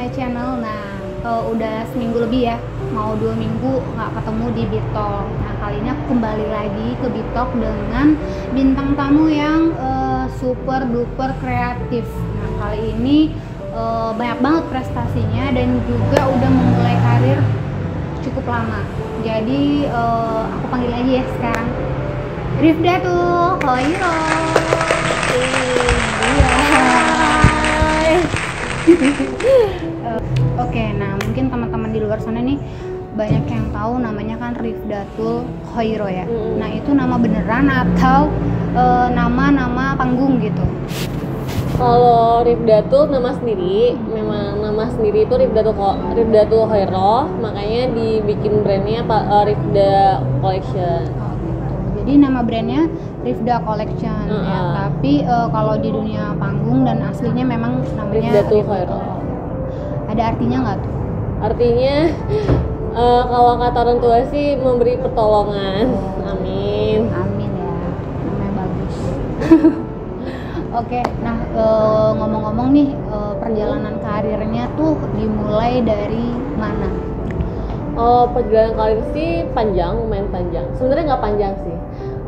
my channel. Nah, udah seminggu lebih ya, mau 2 minggu nggak ketemu di Bitalk. Nah, kali ini aku kembali lagi ke Bitalk dengan bintang tamu yang super duper kreatif. Nah, kali ini banyak banget prestasinya dan juga udah memulai karir cukup lama. Jadi aku panggil aja ya sekarang Rifdatul Khairo. Oke, nah mungkin teman-teman di luar sana nih banyak yang tahu namanya kan Rifdatul Khairo ya. Nah, itu nama beneran atau nama panggung gitu? Kalau Rifdatul nama sendiri, memang nama sendiri itu Rifdatul Khairo, makanya dibikin brandnya Rifda Collection. Oh gitu. Jadi nama brandnya Rifda Collection ya. Tapi kalau di dunia panggung dan aslinya memang namanya Rifdatul Khairo. Ada artinya nggak tuh? Artinya kalau kata orang tua sih memberi pertolongan. Amin. Amin ya. Namanya bagus. Oke, nah ngomong-ngomong nih perjalanan karirnya tuh dimulai dari mana? Perjalanan karir sih panjang, lumayan panjang. Sebenarnya nggak panjang sih.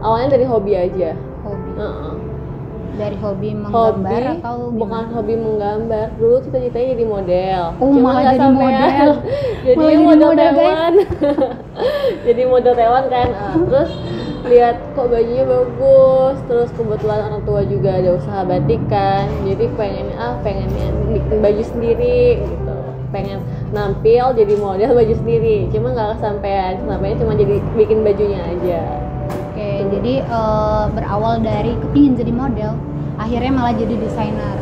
Awalnya dari hobi aja. Hobi. Dari hobi menggambar atau gimana? Bukan hobi menggambar. Dulu cita-citanya jadi model. Cuma malah jadi model. Jadi model Taiwan. Jadi model Taiwan kan. Terus lihat kok bajunya bagus, terus kebetulan orang tua juga ada usaha batik kan, jadi pengennya bikin baju sendiri gitu, pengen nampil jadi model baju sendiri, cuma nggak kesampean, cuma jadi bikin bajunya aja. Oke, jadi berawal dari kepingin jadi model, akhirnya malah jadi desainer.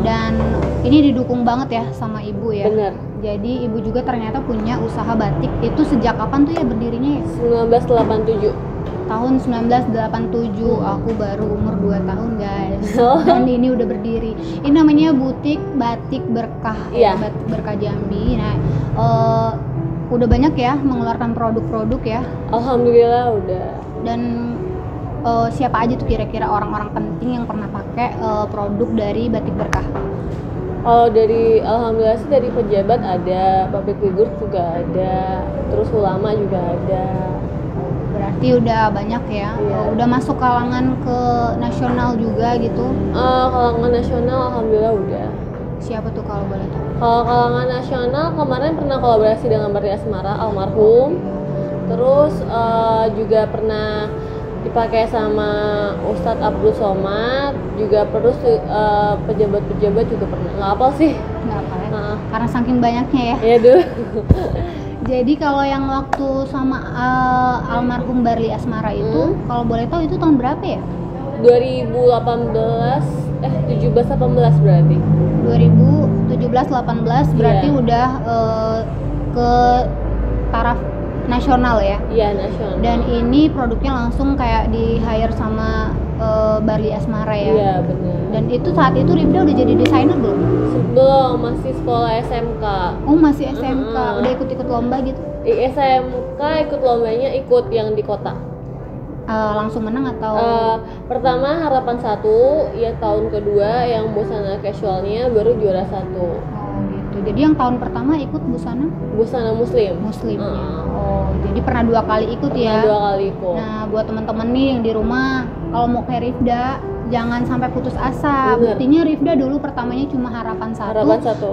Dan ini didukung banget ya sama ibu ya. Bener. Jadi ibu juga ternyata punya usaha batik. Itu sejak kapan tuh ya berdirinya ya? 1987. Tahun 1987, aku baru umur 2 tahun guys. Dan ini udah berdiri. Ini namanya Butik Batik Berkah ya, Batik Berkah Jambi. Nah, udah banyak ya mengeluarkan produk-produk ya. Alhamdulillah udah. Dan siapa aja tuh kira-kira orang-orang penting yang pernah pakai produk dari Batik Berkah? Kalau alhamdulillah sih dari pejabat ada, public figure juga ada, terus ulama juga ada. Berarti udah banyak ya. Udah masuk kalangan ke nasional juga gitu. Kalangan nasional alhamdulillah udah. Siapa tuh kalau boleh tahu? Kalau kalangan nasional kemarin pernah kolaborasi dengan Barli Asmara almarhum. Terus juga pernah dipakai sama Ustadz Abdul Somad, juga terus pejabat-pejabat juga pernah. Nggak apa sih? Nggak apa ya? Karena saking banyaknya ya. Iya dulu. Jadi kalau yang waktu sama almarhum Barli Asmara itu, kalau boleh tahu itu tahun berapa ya? 17-18 berarti. 2017-18 berarti udah ke taraf nasional ya? Iya, nasional. Dan ini produknya langsung kayak di hire sama Barli Asmara ya? Iya, benar. Dan itu saat itu Rifda udah jadi desainer belum? Belum, masih sekolah SMK. Oh, masih SMK. Udah ikut-ikut lomba gitu? Di SMK ikut lombanya, ikut yang di kota. Langsung menang atau? Pertama harapan 1, ya tahun kedua yang busana casualnya baru juara 1. Oh gitu. Jadi yang tahun pertama ikut busana? Busana muslim. Muslimnya. Oh, jadi pernah 2 kali ikut ya? 2 kali ikut. Nah, buat teman-teman nih yang di rumah, kalau mau kayak Rifda, jangan sampai putus asa. Bener. Buktinya Rifda dulu pertamanya cuma harapan 1.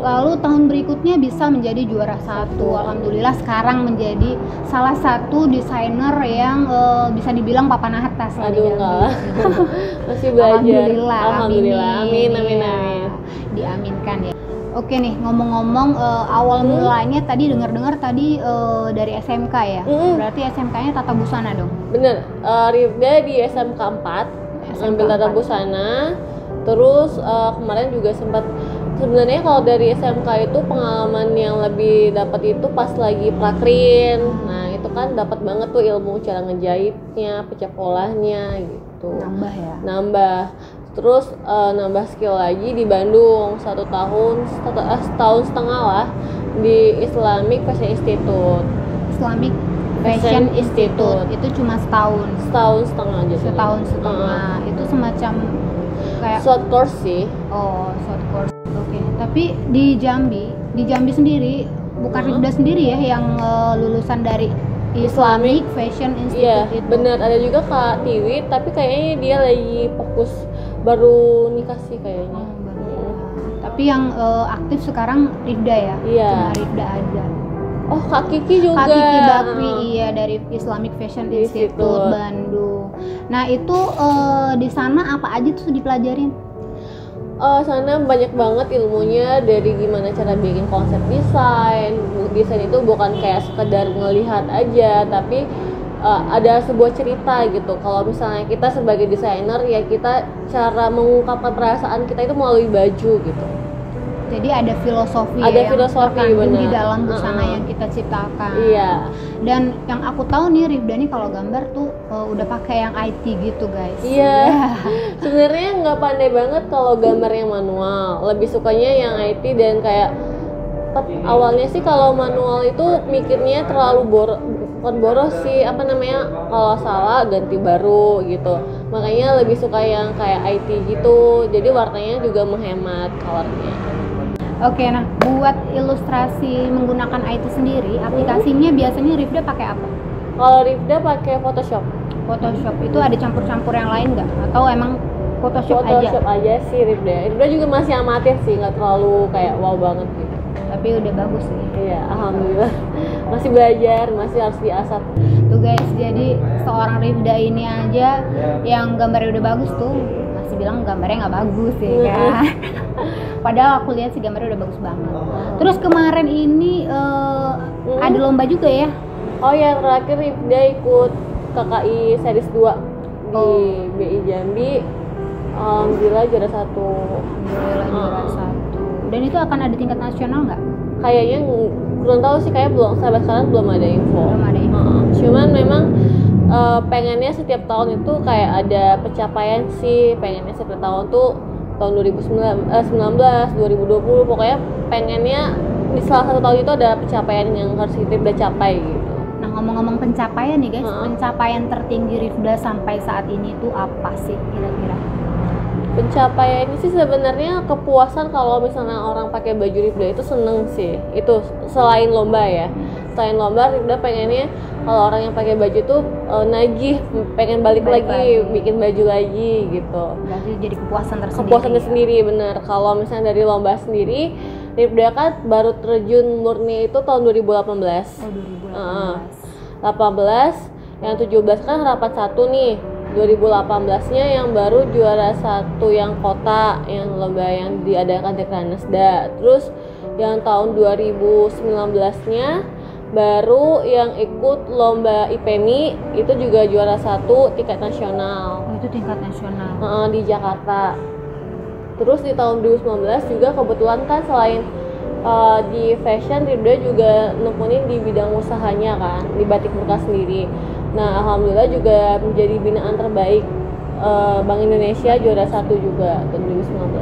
Lalu tahun berikutnya bisa menjadi juara 1. Alhamdulillah sekarang menjadi salah satu desainer yang bisa dibilang papan atas. Aduh enggak. Masih belajar. Alhamdulillah. Amin. Diaminkan ya. Oke nih, ngomong-ngomong awal mulanya tadi dengar-dengar tadi dari SMK ya. Berarti SMK-nya tata busana dong. Bener. Rifda di SMK 4 ambil tata busana. Terus kemarin juga sempat, sebenarnya kalau dari SMK itu pengalaman yang lebih dapat itu pas lagi prakrin. Nah, itu kan dapat banget tuh ilmu cara ngejahitnya, pecah polahnya gitu. Nambah ya. Nambah. Terus nambah skill lagi di Bandung 1 tahun, setahun setengah lah di Islamic Fashion Institute. Islamic Fashion Institute itu cuma setahun setengah aja. Setahun setengah. Itu semacam kayak short course sih. Oh, short course. Oke. Tapi di Jambi di Jambi sendiri, bukan Rifda sendiri ya yang lulusan dari Islamic Fashion Institute. Iya, itu. bener, ada juga Kak Tiwi, tapi kayaknya dia lagi fokus baru nikah sih kayaknya. Tapi yang aktif sekarang Rifda ya? Iya. Cuma Rifda aja. Oh, Kak Kiki juga. Kak Kiki Bakri, iya, dari Islamic Fashion Institute Bandung. Nah itu di sana apa aja tuh dipelajarin? Sana banyak banget ilmunya, dari gimana cara bikin konsep desain. Desain itu bukan kayak sekedar ngelihat aja, tapi ada sebuah cerita gitu. Kalau misalnya kita sebagai desainer ya, kita cara mengungkapkan perasaan kita itu melalui baju gitu. Jadi ada filosofi, ada yang filosofi terkandung di bener. dalam busana yang kita ciptakan. Iya. Dan yang aku tahu nih Rifda nih kalau gambar tuh udah pakai yang IT gitu guys. Iya. Sebenarnya nggak pandai banget kalau gambar yang manual. Lebih sukanya yang IT, dan kayak awalnya sih kalau manual itu mikirnya terlalu bukan boros sih, apa namanya, kalau salah ganti baru gitu. Makanya lebih suka yang kayak IT gitu. Jadi warnanya juga menghemat colornya. Oke, nah buat ilustrasi menggunakan IT sendiri, aplikasinya biasanya Rifda pakai apa? Kalau Rifda pakai Photoshop. Photoshop itu ada campur-campur yang lain nggak? Atau emang Photoshop aja sih Rifda. Rifda juga masih amatir sih, nggak terlalu kayak wow banget gitu. Tapi udah bagus nih. Iya, alhamdulillah. Masih belajar, masih harus diasah. Tuh guys, jadi seorang Rifda ini aja yang gambarnya udah bagus tuh masih bilang gambarnya nggak bagus ya kan? Padahal aku lihat sih gambarnya udah bagus banget. Terus kemarin ini ada lomba juga ya? Oh ya, terakhir Rifda ikut KKI series 2 di BI Jambi. Alhamdulillah juara 1. Alhamdulillah juara 1. Dan itu akan ada tingkat nasional nggak? Kayaknya belum tahu sih, kayak belum, sampai sekarang belum ada info. Cuman memang pengennya setiap tahun itu kayak ada pencapaian sih. Pengennya setiap tahun tuh tahun 2019, 2020, pokoknya pengennya di salah satu tahun itu ada pencapaian yang harus kita udah capai gitu. Nah ngomong-ngomong pencapaian nih guys, pencapaian tertinggi Rifda sampai saat ini itu apa sih kira-kira? Pencapaian ini sih sebenarnya kepuasan kalau misalnya orang pakai baju Rifda itu seneng sih. Itu selain lomba ya. Selain lomba, Rifda pengennya kalau orang yang pakai baju tuh nagih, pengen balik lagi, bikin baju lagi gitu. Berarti jadi kepuasan tersendiri. Kepuasan tersendiri, bener. Kalau misalnya dari lomba sendiri, Rifda kan baru terjun murni itu tahun 2018. Oh, 2018. Yang 17 kan harapan 1 nih. 2018-nya yang baru juara 1 yang kota, yang lomba yang diadakan di Kranesda. Terus yang tahun 2019-nya baru yang ikut lomba IPMI, itu juga juara 1 tingkat nasional. Oh, itu tingkat nasional. Di Jakarta. Terus di tahun 2019 juga kebetulan kan selain di fashion, Rifda juga nekunin di bidang usahanya kan, di batik berkas sendiri. Nah, alhamdulillah juga menjadi binaan terbaik Bank Indonesia, juara 1 juga tahun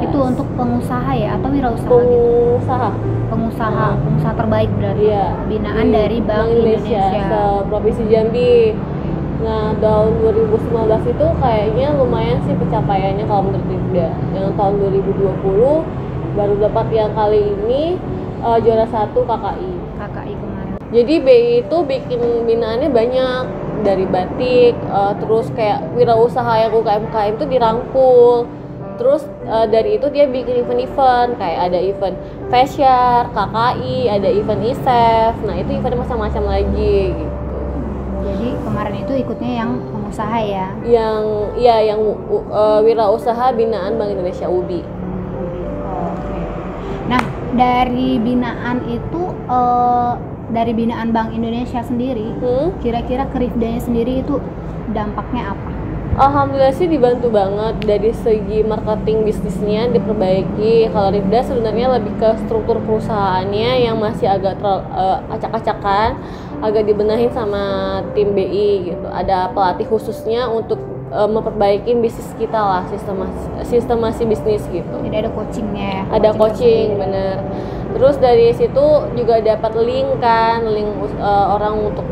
2019. Itu untuk pengusaha ya atau wirausaha? Pengusaha terbaik berarti. Iya, binaan dari Bank Indonesia. Provinsi Jambi. Nah, tahun 2019 itu kayaknya lumayan sih pencapaiannya kalau menurut Rifda. Yang tahun 2020 baru dapat yang kali ini juara 1 KKI kemarin. Jadi BI itu bikin binaannya banyak, dari batik, terus kayak wirausaha yang UKM itu dirangkul. Terus dari itu dia bikin event-event, kayak ada event Fasyar, KKI, ada event ISEF. Nah, itu event macam-macam lagi gitu. Jadi kemarin itu ikutnya yang pengusaha ya? Yang wirausaha binaan Bank Indonesia UBI. Oke. Nah, dari binaan itu dari binaan Bank Indonesia sendiri, kira-kira ke Rifdanya sendiri itu dampaknya apa? Alhamdulillah sih dibantu banget dari segi marketing bisnisnya diperbaiki. Kalau Rifda sebenarnya lebih ke struktur perusahaannya yang masih agak acak-acakan, agak dibenahin sama tim BI gitu. Ada pelatih khususnya untuk memperbaiki bisnis kita lah, sistemasi bisnis gitu. Jadi ada coachingnya ya? Ada coaching, bener. Terus dari situ juga dapat link orang untuk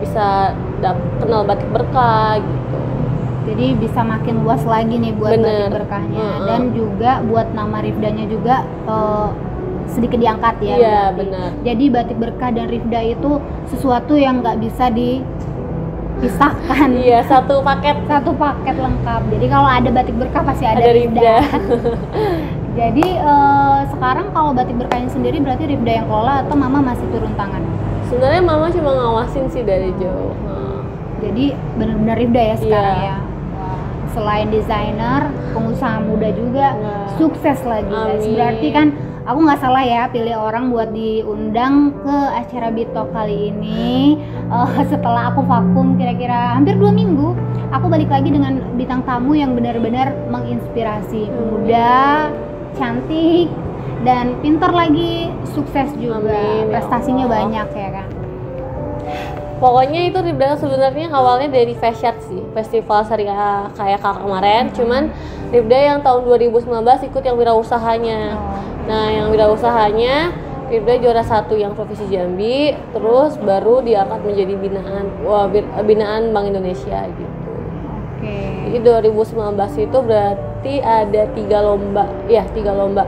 bisa kenal batik berkah gitu. Jadi bisa makin luas lagi nih buat batik berkahnya. Dan juga buat nama Rifdanya juga sedikit diangkat ya. Iya, berarti. benar. Jadi batik berkah dan Rifda itu sesuatu yang nggak bisa dipisahkan. Iya, satu paket lengkap. Jadi kalau ada batik berkah pasti ada Rifda. Jadi sekarang kalau batik berkahnya sendiri berarti Rifda yang kelola atau Mama masih turun tangan? Sebenarnya Mama cuma ngawasin sih dari jauh. Jadi benar-benar Rifda ya sekarang Iya. ya. Wah, selain desainer, pengusaha muda juga, sukses lagi guys. Amin. Berarti kan aku nggak salah ya pilih orang buat diundang ke acara Bitok kali ini. Setelah aku vakum kira-kira hampir 2 minggu, aku balik lagi dengan bintang tamu yang benar-benar menginspirasi, muda, cantik, dan pintar lagi, sukses juga. Amin, ya prestasinya Allah. banyak ya kan. Pokoknya itu Rifda sebenarnya awalnya dari Fashion sih, festival syariah kayak kemarin. Cuman Rifda yang tahun 2019 ikut yang wirausahanya. Nah, yang wirausahanya Rifda juara 1 yang Provinsi Jambi, terus baru diangkat menjadi binaan Bank Indonesia gitu. Oke. Jadi 2019 itu berarti ada 3 lomba. Ya, 3 lomba.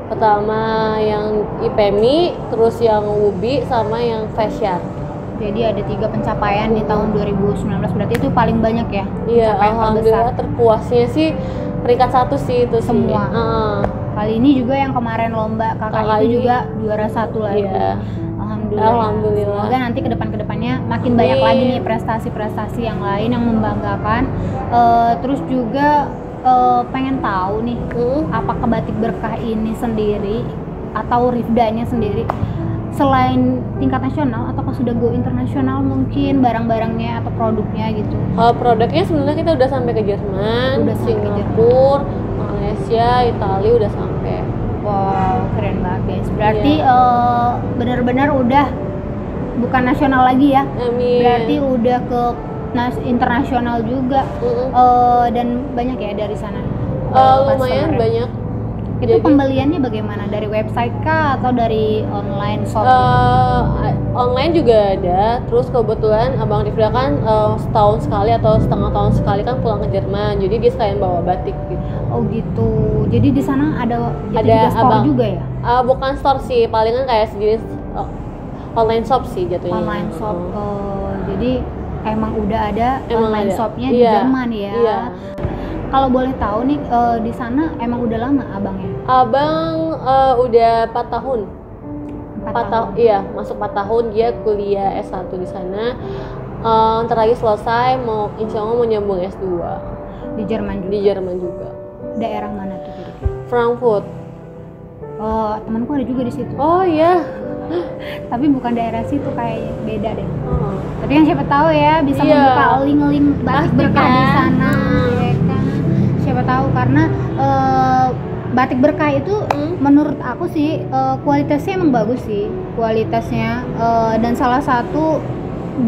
Pertama yang IPMI, terus yang WUBI sama yang Fashion. Jadi ada 3 pencapaian di tahun 2019, berarti itu paling banyak ya? Iya, pencapaian alhamdulillah terpuasnya sih peringkat 1 sih itu Semua. sih. Kali ini juga yang kemarin lomba kakak itu juga juara 1 lagi. Iya. Alhamdulillah. Semoga nanti kedepannya makin banyak lagi nih prestasi-prestasi yang lain yang membanggakan. Terus juga pengen tahu nih, apakah batik berkah ini sendiri atau Rifdanya sendiri selain tingkat nasional ataukah sudah go internasional mungkin barang-barangnya atau produknya gitu? Kalau produknya sebenarnya kita udah sampai ke Jerman, Udah sampai ke Singapura, Malaysia, Italia udah sampai. Wow, keren banget guys. Berarti benar-benar udah bukan nasional lagi ya. Amin. Berarti udah ke internasional juga. Dan banyak ya dari sana. Lumayan customer-nya. banyak. Itu Jadi, pembeliannya bagaimana? Dari website kah atau dari online shop? online juga ada. Terus kebetulan Abang Rifda kan setahun sekali atau setengah tahun sekali kan pulang ke Jerman. Jadi dia sekalian bawa batik gitu. Oh gitu. Jadi di sana ada Ada juga store abang. juga ya? Bukan store sih, palingan kayak sejenis online shop sih jatuhnya. Online shop. Jadi emang udah ada online ada. shopnya di Iya, Jerman ya. Iya. Kalau boleh tahu nih di sana emang udah lama abangnya? Abang udah 4 tahun. 4 tahun. Iya, masuk 4 tahun dia kuliah S1 di sana. Ntar lagi selesai insya Allah mau nyambung S2 Di Jerman juga. di Jerman juga. Daerah mana tuh kira-kira? Frankfurt. Oh, temanku ada juga di situ. Oh iya. Tapi bukan daerah situ, kayaknya beda deh. Oh. Tapi yang siapa tahu ya bisa Iya. membuka link-link batik Pasti berkah di kan. sana, ya kan? Siapa tahu karena batik berkah itu menurut aku sih kualitasnya emang bagus sih, kualitasnya dan salah satu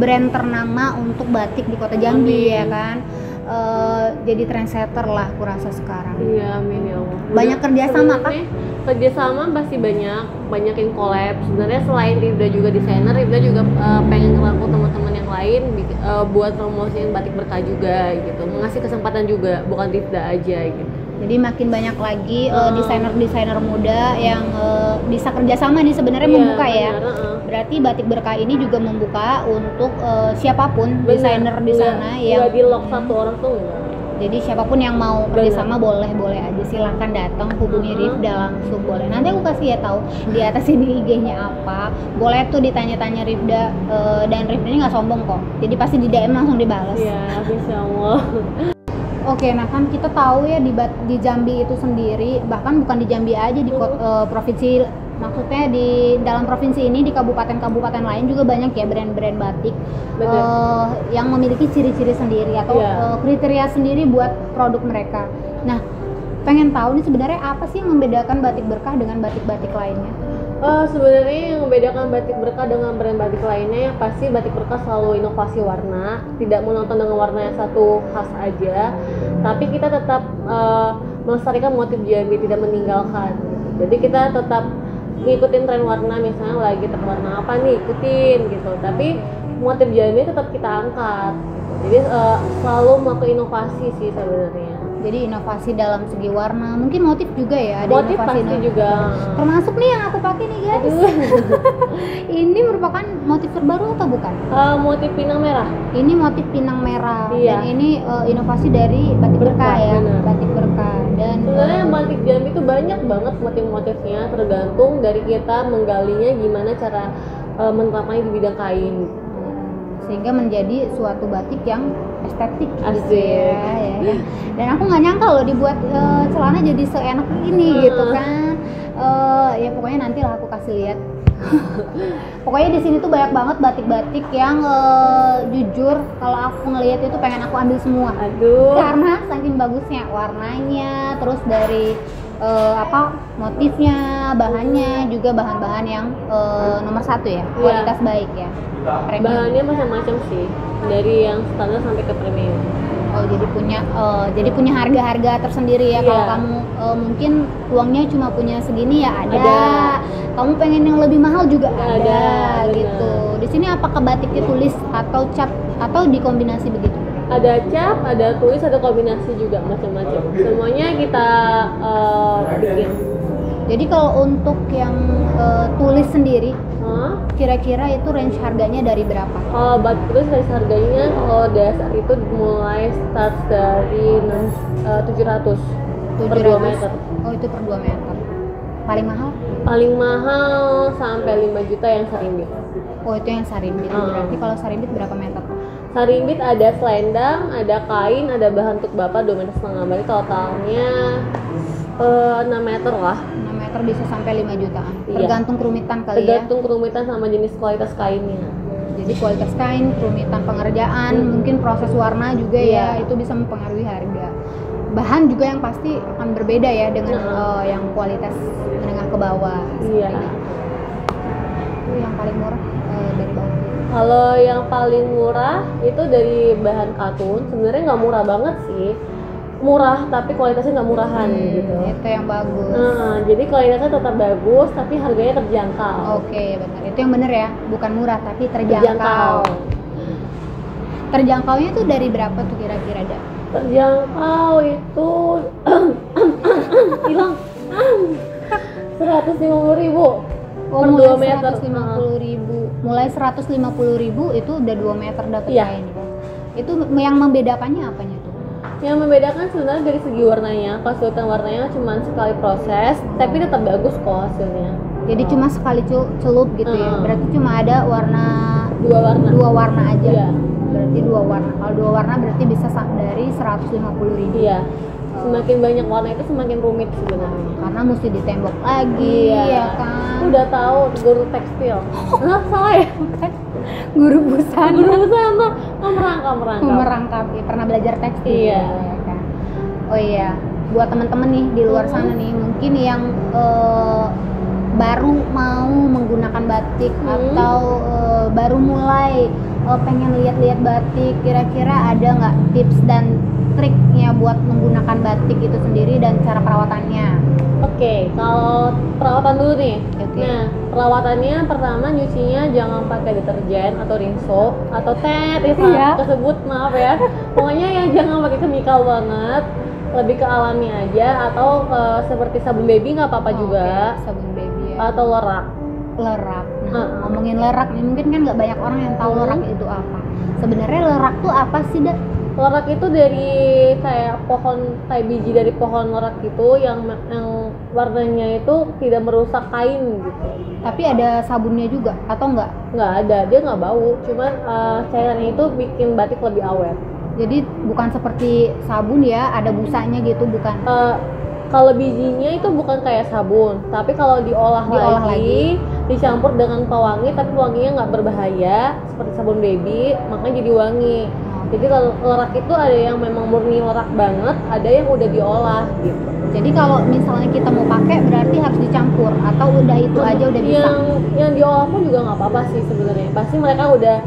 brand ternama untuk batik di Kota Jambi. Amin. Ya kan. Jadi trendsetter lah aku rasa sekarang. Iya, amin ya Allah. Banyak kerjasama kah? Kerjasama pasti banyak yang collab. Sebenarnya selain Rifda juga desainer, Rifda juga pengen ngerangkul teman-teman yang lain buat promosiin batik berkah juga gitu, mengasih kesempatan juga, bukan Rifda aja gitu. Jadi makin banyak lagi desainer-desainer muda yang bisa kerjasama nih sebenarnya Iya, membuka ya. benar, Berarti batik berkah ini juga membuka untuk siapapun Benar. desainer di sana yang nggak di lock satu orang tuh enggak. jadi siapapun yang mau kerjasama boleh aja, silahkan datang hubungi Rifda langsung boleh. Nanti aku kasih ya tahu di atas ini IG-nya apa. Boleh tuh ditanya-tanya Rifda dan Rifda ini nggak sombong kok. Jadi pasti di DM langsung dibalas. Iya, insya Allah. Oke, nah kan kita tahu ya di Jambi itu sendiri, bahkan bukan di Jambi aja di provinsi, maksudnya di dalam provinsi ini di kabupaten-kabupaten lain juga banyak ya brand-brand batik yang memiliki ciri-ciri sendiri atau kriteria sendiri buat produk mereka. Nah, pengen tahu nih sebenarnya apa sih yang membedakan batik berkah dengan batik-batik lainnya? Sebenarnya yang membedakan batik berkah dengan brand batik lainnya yang pasti batik berkah selalu inovasi warna, tidak menonton dengan warna yang satu khas aja, tapi kita tetap melestarikan motif Jambi, tidak meninggalkan gitu. Jadi kita tetap ngikutin tren warna, misalnya lagi tren warna apa nih ikutin gitu, tapi motif Jambi tetap kita angkat gitu. Jadi selalu mau ke inovasi sih sebenarnya. Jadi inovasi dalam segi warna, mungkin motif juga ya, ada Motif inovasi pasti juga. Termasuk nih yang aku pakai nih guys. Aduh. Ini merupakan motif terbaru atau bukan? Motif pinang merah. Ini motif pinang merah. Iya. Dan ini inovasi dari batik berkah ya, bener. batik berkah. Dan Sebenarnya yang batik Jambi itu banyak banget motif-motifnya, tergantung dari kita menggalinya gimana cara menerapkannya di bidang kain. sehingga menjadi suatu batik yang estetik gitu Asik. ya. Dan aku nggak nyangka loh dibuat celana jadi seenak ini gitu kan. Ya pokoknya nanti lah aku kasih lihat. Pokoknya di sini tuh banyak banget batik-batik yang jujur kalau aku ngelihat itu pengen aku ambil semua. Aduh. Karena saking bagusnya warnanya, terus dari motifnya, bahannya juga bahan-bahan yang nomor satu ya, kualitas baik ya. Premium. Bahannya macam-macam sih, dari yang standar sampai ke premium. Oh jadi punya harga-harga tersendiri ya. Kalau kamu mungkin uangnya cuma punya segini ya ada. Kamu pengen yang lebih mahal juga ada gitu. Di sini apakah batiknya tulis atau cap atau dikombinasi begitu? Ada cap, ada tulis, ada kombinasi juga macam-macam. Semuanya kita bikin. Jadi kalau untuk yang tulis sendiri, kira-kira itu range harganya dari berapa? Kalau batik tulis range harganya kalau dasar itu mulai start dari 700 per 2 meter. Oh itu per 2 meter. Paling mahal? Paling mahal sampai 5 juta yang sarimbit. Oh itu yang sarimbit. Berarti kalau sarimbit berapa meter? Sarimbit ada selendang, ada kain, ada bahan untuk bapak 2,5 meter. Berarti totalnya 6 meter lah. 6 meter bisa sampai 5 jutaan. Iya. Tergantung kerumitan kali Tergantung kerumitan sama jenis kualitas kainnya. Jadi kualitas kain, kerumitan pengerjaan, mungkin proses warna juga ya, itu bisa mempengaruhi harga. Bahan juga yang pasti akan berbeda ya dengan yang kualitas menengah ke bawah. Iya. Itu yang paling murah dari bawah. Kalau yang paling murah itu dari bahan katun. Sebenarnya nggak murah banget sih. Murah tapi kualitasnya nggak murahan gitu. Itu yang bagus. Jadi kualitasnya tetap bagus tapi harganya terjangkau. Oke, benar. Itu yang benar ya, bukan murah tapi terjangkau. Terjangkaunya tuh dari berapa tuh kira-kira ada? Terjangkau itu hilang 150.000 per 2 meter. 150.000. Mulai 150.000 itu udah 2 meter dapat kain. Itu yang membedakannya apanya tuh? Yang membedakan sebenarnya dari segi warnanya. Kesulitan warnanya cuma sekali proses, tapi tetap bagus kok hasilnya. Jadi cuma sekali celup gitu ya. Berarti cuma ada dua warna aja. Iya. Berarti 2 warna. Kalau 2 warna berarti bisa dari 150.000. Iya. Semakin banyak warna itu semakin rumit sebenarnya. Karena mesti ditembok lagi ya kan. Udah tahu guru tekstil. Salah ya? Bukan. Guru busana. Merangkap. Ya, pernah belajar tekstil. Iya. Ya kan? Oh iya, buat teman-teman nih di luar sana nih, mungkin yang baru mau menggunakan batik atau baru mulai pengen lihat-lihat batik, kira-kira ada nggak tips dan triknya buat menggunakan batik itu sendiri dan cara perawatannya? Oke, kalau perawatan dulu nih. Nah, perawatannya pertama nyucinya jangan pakai deterjen atau rinso atau tet tersebut, maaf ya. Pokoknya yang jangan pakai kemikal banget, lebih ke alami aja atau seperti sabun baby nggak apa-apa juga. Sabun baby ya. Atau lerak. Nah, ngomongin lerak nih, mungkin kan nggak banyak orang yang tahu lerak itu apa. Sebenarnya lerak tuh apa sih, Dak? Lerak itu dari kayak biji dari pohon lerak itu yang warnanya itu tidak merusak kain gitu. Tapi ada sabunnya juga atau enggak? Nggak ada, dia nggak bau. Cuman cairannya itu bikin batik lebih awet. Jadi bukan seperti sabun ya, ada busanya gitu, bukan? Kalau bijinya itu bukan kayak sabun, tapi kalau diolah lagi, dicampur dengan pewangi, tapi wanginya nggak berbahaya seperti sabun baby, makanya jadi wangi. Jadi kalau lerak itu ada yang memang murni lerak banget, ada yang udah diolah gitu. Jadi kalau misalnya kita mau pakai berarti harus dicampur atau udah itu aja udah bisa? Yang diolah pun juga nggak apa-apa sih sebenarnya. Pasti mereka udah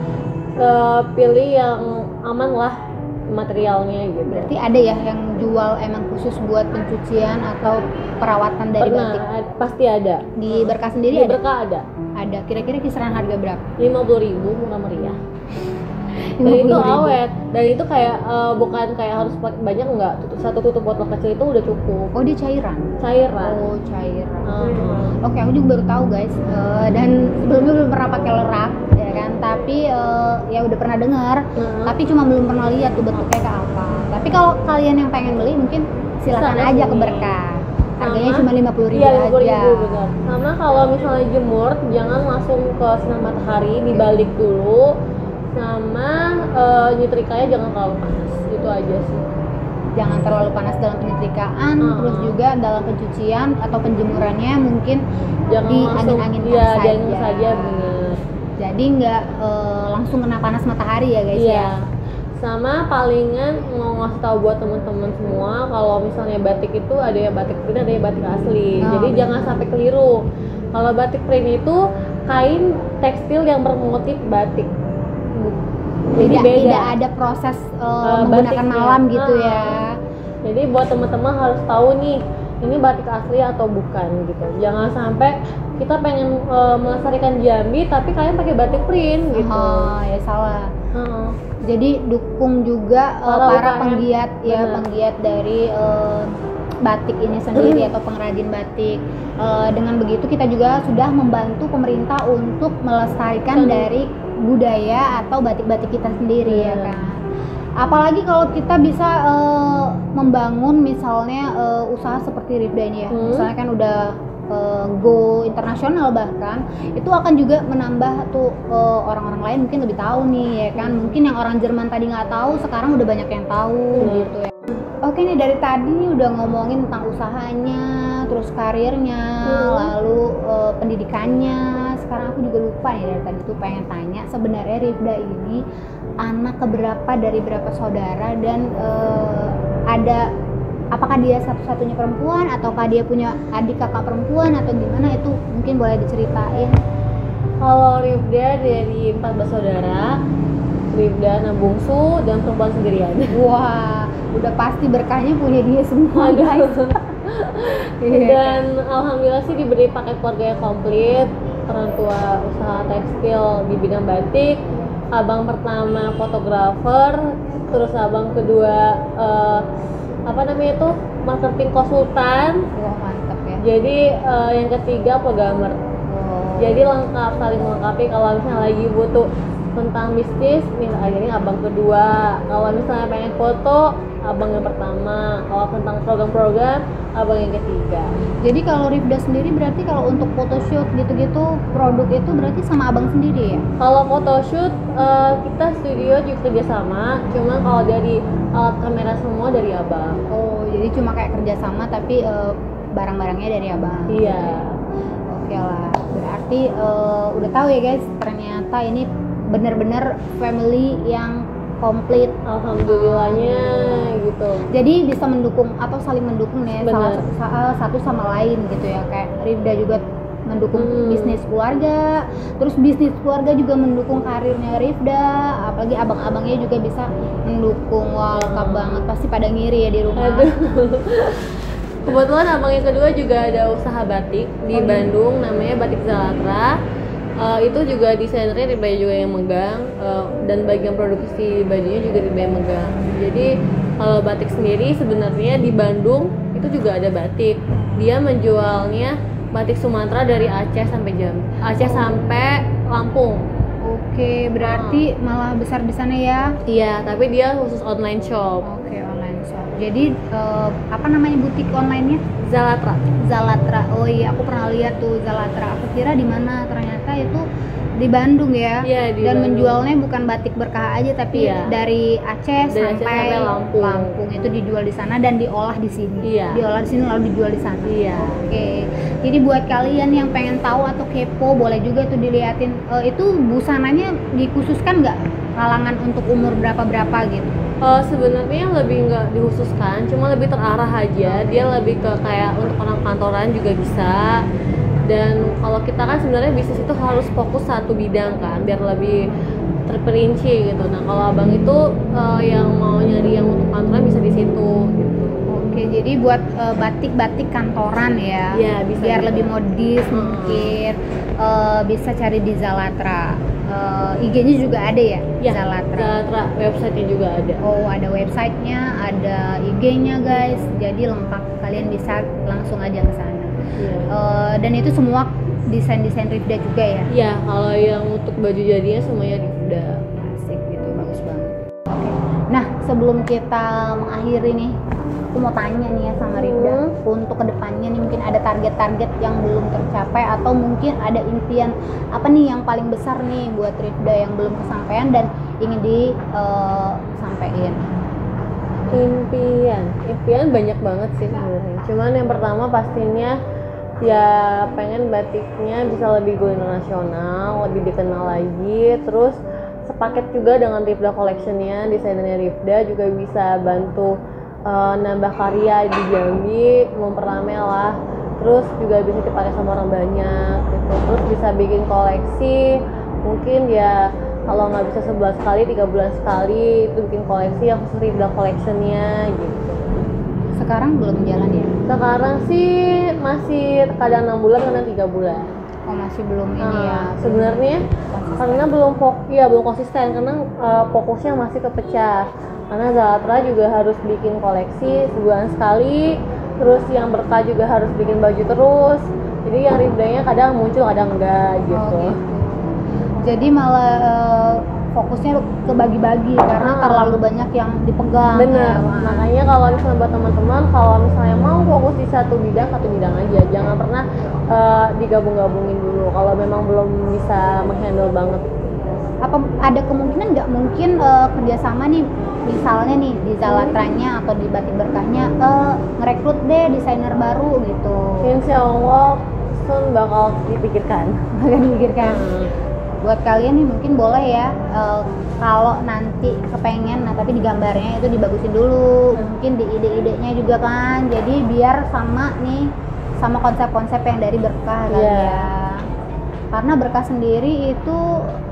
pilih yang aman lah materialnya gitu. Berarti ada ya yang jual emang khusus buat pencucian atau perawatan dari batik? Pasti ada. Di Berkah sendiri Di Berkah ada. Ada. Kira-kira kisaran harga berapa? 50.000 murah meriah. Dan itu 50.000. awet, dan itu kayak bukan kayak harus pakai banyak, enggak, satu tutup botol kecil itu udah cukup. Oh, dia cairan. Cairan. Oh, cairan. Uh-huh. Oke, aku juga baru tahu guys. Dan sebelumnya belum pernah pakai lerak, ya kan. Tapi ya udah pernah dengar. Tapi cuma belum pernah lihat tuh bentuknya kayak apa. Tapi kalau kalian yang pengen beli mungkin silakan Bisa aja sini. ke Berkah. Harganya Sama- cuma 50.000 Iya, aja. 50.000 benar. Sama kalau misalnya jemur, jangan langsung ke sinar matahari, dibalik dulu. Sama nyetrikanya jangan terlalu panas. Itu aja sih. Jangan terlalu panas dalam penyetrikaan, terus juga dalam pencucian atau penjemurannya mungkin Jangan di langsung, angin-angin iya, saja. jangan saja, benar. Jadi nggak langsung kena panas matahari ya guys Iya. ya. Sama palingan mau ngasih tahu buat teman-teman semua kalau misalnya batik itu ada yang batik print, ada yang batik asli. Oh. Jadi jangan sampai keliru. Kalau batik print itu kain tekstil yang bermotif batik. Jadi Tidak ada proses menggunakan batiknya. malam gitu ya. Jadi buat teman-teman harus tahu nih, ini batik asli atau bukan gitu. Jangan sampai kita pengen melestarikan Jambi tapi kalian pakai batik print gitu. Oh, ya salah. Heeh. Jadi dukung juga Para para UKM. penggiat ya, Benar. penggiat dari batik ini sendiri atau pengrajin batik. Dengan begitu kita juga sudah membantu pemerintah untuk melestarikan dari budaya atau batik-batik kita sendiri ya kan. Apalagi kalau kita bisa membangun misalnya usaha seperti Rifda ini ya. Misalnya kan udah go internasional, bahkan itu akan juga menambah tuh orang-orang lain mungkin lebih tahu nih ya kan. Mungkin yang orang Jerman tadi nggak tahu sekarang udah banyak yang tahu gitu ya. Oke nih, dari tadi nih udah ngomongin tentang usahanya, terus karirnya, lalu pendidikannya. Sekarang aku juga lupa nih, dari tadi tuh pengen tanya sebenarnya Rifda ini anak keberapa dari berapa saudara, dan ada apakah dia satu-satunya perempuan ataukah dia punya adik kakak perempuan atau gimana, itu mungkin boleh diceritain. Kalau Rifda dari 14 saudara, Rifda anak bungsu dan perempuan sendirian. Wah, udah pasti berkahnya punya dia semua guys. Dan alhamdulillah sih diberi paket keluarga yang komplit. Orang tua usaha tekstil di bidang batik, abang pertama fotografer, terus abang kedua apa namanya itu, marketing konsultan. Wah, mantap ya. Jadi yang ketiga programmer. Jadi lengkap, saling melengkapi. Kalau misalnya lagi butuh tentang bisnis, ini abang kedua. Kalau misalnya pengen foto, abang yang pertama. Kalau tentang program-program, abang yang ketiga. Jadi kalau Rifda sendiri berarti kalau untuk photoshoot gitu-gitu, produk itu berarti sama abang sendiri ya? Kalau photoshoot kita studio juga kerjasama, cuma kalau dari alat kamera semua dari abang. Oh, jadi cuma kayak kerjasama tapi barang-barangnya dari abang. Iya. Oke lah, berarti udah tahu ya guys, ternyata ini bener-bener family yang komplit. Alhamdulillahnya gitu. Jadi bisa mendukung atau saling mendukung ya, Bener. satu sama lain gitu ya. Kayak Rifda juga mendukung bisnis keluarga, terus bisnis keluarga juga mendukung karirnya Rifda, apalagi abang-abangnya juga bisa mendukung. Wah, lengkap banget, pasti pada ngiri ya di rumah. Aduh. Kebetulan abang yang kedua juga ada usaha batik di Bandung, namanya Batik Zalatra. Itu juga desainernya Rifda juga yang megang, dan bagian produksi bajunya juga Rifda yang megang. Jadi kalau batik sendiri sebenarnya di Bandung itu juga ada batik. Dia menjualnya batik Sumatera dari Aceh sampai Aceh sampai Lampung. Oke, berarti malah besar di sana ya. Iya, tapi dia khusus online shop. Oke, online shop. Jadi apa namanya butik online-nya? Zalatra. Zalatra. Oh iya, aku pernah lihat tuh Zalatra. Aku kira di mana, ternyata itu di Bandung ya. Iya, di Dan Bandung. menjualnya bukan batik Berkah aja, tapi Iya. dari Aceh Dari Aceh sampai sampai Lampung. Itu dijual di sana dan diolah di sini. Iya. Diolah di sini lalu dijual di sana. Iya. Oke. Jadi buat kalian yang pengen tahu atau kepo, boleh juga tuh diliatin. Itu busananya dikhususkan nggak kalangan untuk umur berapa gitu? Sebenarnya lebih nggak dikhususkan, cuma lebih terarah aja. Dia lebih ke kayak untuk orang kantoran juga bisa. Dan kalau kita kan sebenarnya bisnis itu harus fokus satu bidang kan, biar lebih terperinci gitu. Nah kalau abang itu yang mau nyari yang untuk kantoran bisa di situ gitu. Oh Oke, jadi buat batik-batik kantoran ya. Iya, bisa biar juga. lebih modis mungkin. Bisa cari di Zalatra. IG-nya juga ada ya? Ya, Zalatra. Zalatra website-nya juga ada. Oh, ada websitenya, ada IG-nya guys. Jadi lengkap, kalian bisa langsung aja ke sana. Iya. Dan itu semua desain-desain Rifda juga ya? Iya, kalau yang untuk baju jadinya semuanya Rifda. Asik gitu, bagus banget. Oke. Nah, sebelum kita mengakhiri nih, aku mau tanya nih ya sama Rifda, untuk kedepannya nih mungkin ada target-target yang belum tercapai atau mungkin ada impian apa nih yang paling besar nih buat Rifda yang belum kesampaian dan ingin disampaikan. Impian banyak banget sih sebenarnya. Cuman yang pertama pastinya ya pengen batiknya bisa lebih go internasional, lebih dikenal lagi. Terus sepaket juga dengan Rifda Collection-nya, desainernya Rifda juga bisa bantu nambah karya di Jambi, memperramai lah. Terus juga bisa dipakai sama orang banyak gitu. Terus bisa bikin koleksi, mungkin ya kalau nggak bisa sebulan sekali, 3 bulan sekali itu bikin koleksi yang khusus Rifda Collection-nya gitu. Sekarang belum jalan ya? Sekarang sih masih kadang 6 bulan, kadang 3 bulan. Oh, masih belum ini ya? Sebenarnya karena belum konsisten karena fokusnya masih kepecah. Karena Zalatra juga harus bikin koleksi sebulan sekali, terus yang Berkah juga harus bikin baju terus. Jadi yang Rifdanya kadang muncul, kadang enggak gitu. Oh, gitu. Jadi malah fokusnya kebagi-bagi karena terlalu banyak yang dipegang. Bener, Ya, makanya kalau misalnya buat teman-teman, kalau misalnya mau fokus di satu bidang aja, jangan pernah digabung-gabungin dulu kalau memang belum bisa menghandle banget. apa ada kemungkinan nggak mungkin kerjasama nih, misalnya nih di Zalatranya atau di Batik Berkahnya ngerekrut deh desainer baru gitu? Insya Allah soon bakal dipikirkan. Kalian pikirkan. Buat kalian nih mungkin boleh ya kalau nanti kepengen, nah tapi di gambarnya itu dibagusin dulu, mungkin di ide-idenya juga kan, jadi biar sama nih sama konsep-konsep yang dari Berkah kan ya. Karena Berkah sendiri itu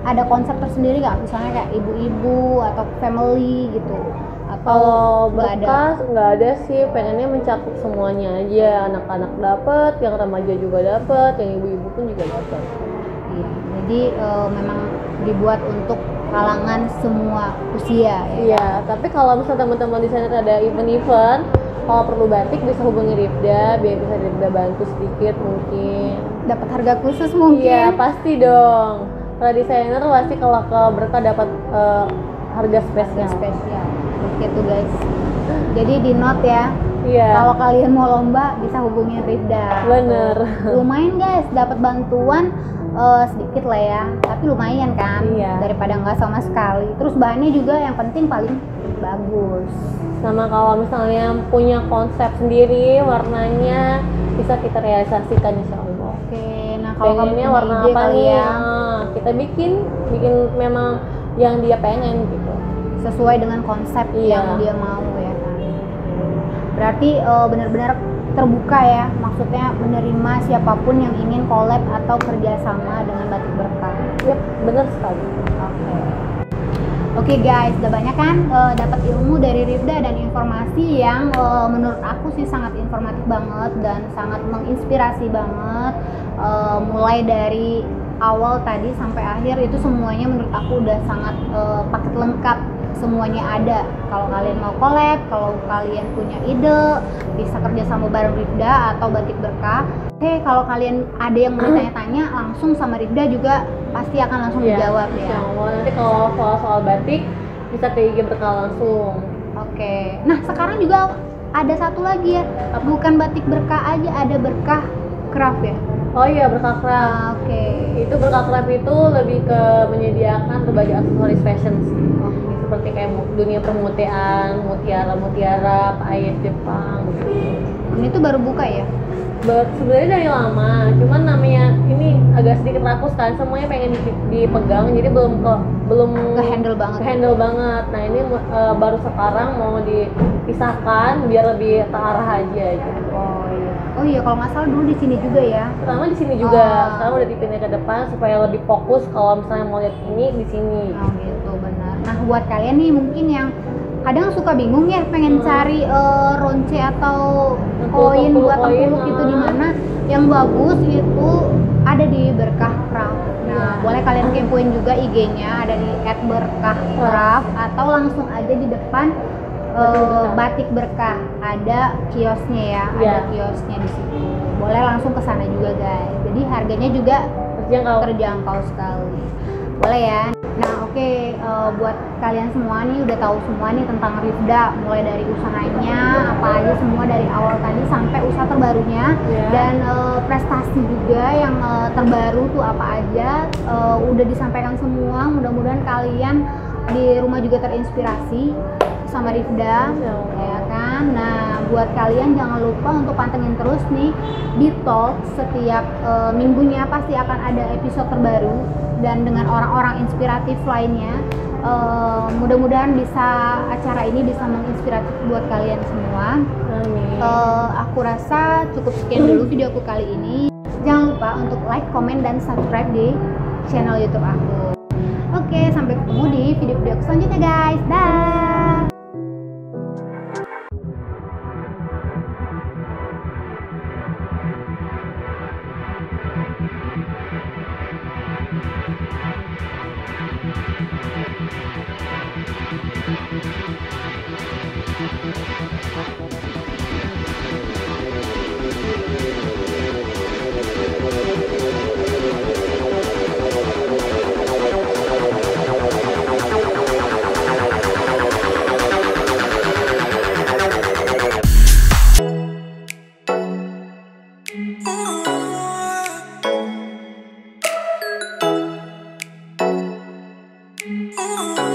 ada konsep tersendiri nggak, misalnya kayak ibu-ibu atau family gitu, atau Kalau Berkah nggak ada sih, pengennya mencakup semuanya aja, anak-anak dapet, yang remaja juga dapet, yang ibu-ibu pun juga dapet. Iya, jadi memang dibuat untuk kalangan semua usia ya. Iya, tapi kalau misalnya teman-teman di sana ada event-event, kalau perlu batik bisa hubungi Rifda, biar bisa Rifda bantu sedikit mungkin. Dapat harga khusus mungkin? Iya, pasti dong. Kalau desainer pasti kalau ke Berkah dapat harga spesial. Oke tuh guys. Jadi di note ya. Iya. Kalau kalian mau lomba bisa hubungin Rifda. Bener. Lumayan guys, dapat bantuan sedikit lah ya. Tapi lumayan kan? Iya. Daripada nggak sama sekali. Terus bahannya juga yang penting paling bagus. Sama kalau misalnya punya konsep sendiri, warnanya bisa kita realisasikan insya Allah. Oke, nah kalau kamu pengennya punya warna ide apa kali nih ya, kita bikin memang yang dia pengen gitu, sesuai dengan konsep yang dia mau ya kan. Berarti benar-benar terbuka ya, maksudnya menerima siapapun yang ingin collab atau kerjasama dengan Batik Berkah. Yap, benar sekali. Oke guys, udah banyak kan dapat ilmu dari Rifda dan informasi yang menurut aku sih sangat informatif banget dan sangat menginspirasi banget. Mulai dari awal tadi sampai akhir itu semuanya menurut aku udah sangat paket lengkap, semuanya ada. Kalau kalian mau collab, kalau kalian punya ide bisa kerja sama bareng Rifda atau Batik Berkah. Oke, kalau kalian ada yang mau tanya-tanya langsung sama Rifda juga pasti akan langsung dijawab ya. Nanti kalau soal batik bisa ke IG Berkah langsung. Oke. Nah sekarang juga ada satu lagi ya, bukan Batik Berkah aja, ada Berkah Craft ya. Oh iya, Berkah Craft. Oke. Itu Berkah Craft itu lebih ke menyediakan berbagai aksesoris fashion sih. Seperti kayak dunia permutian, mutiara, paet Jepang gitu. Ini tuh baru buka ya? Sebenarnya dari lama, cuman namanya ini agak sedikit rakus kan, semuanya pengen dipegang, jadi belum nge-handle banget. Nah ini baru sekarang mau dipisahkan biar lebih terarah aja gitu. Oh iya, kalau nggak salah dulu di sini juga ya. Pertama di sini juga, sekarang udah dipindah ke depan supaya lebih fokus kalau misalnya mau lihat ini di sini. Oh gitu, benar. Nah buat kalian nih mungkin yang kadang suka bingung ya pengen cari ronce atau Yang koin tengkuluk buat koin, tengkuluk itu di mana yang bagus itu ada di Berkah Craft. Nah, boleh kalian kepoin juga IG-nya ada di @berkahcraft atau langsung aja di depan Batik Berkah ada kiosnya ya, ada kiosnya di situ. Boleh langsung ke sana juga guys. Jadi harganya juga terjangkau sekali. Boleh ya. Nah, oke, buat kalian semua nih udah tahu semua nih tentang Rifda, mulai dari usahanya apa aja semua dari awal tadi sampai usaha terbarunya dan prestasi juga yang terbaru tuh apa aja udah disampaikan semua. Mudah-mudahan kalian di rumah juga terinspirasi sama Rifda, ya kan? Nah, buat kalian jangan lupa untuk pantengin terus nih Bitalk, setiap minggunya pasti akan ada episode terbaru dan dengan orang-orang inspiratif lainnya. Mudah-mudahan acara ini bisa menginspirasi buat kalian semua. Aku rasa cukup sekian dulu videoku kali ini. Jangan lupa untuk like, comment, dan subscribe di channel YouTube aku. Oke, sampai ketemu di video-video selanjutnya guys. Dah. Oh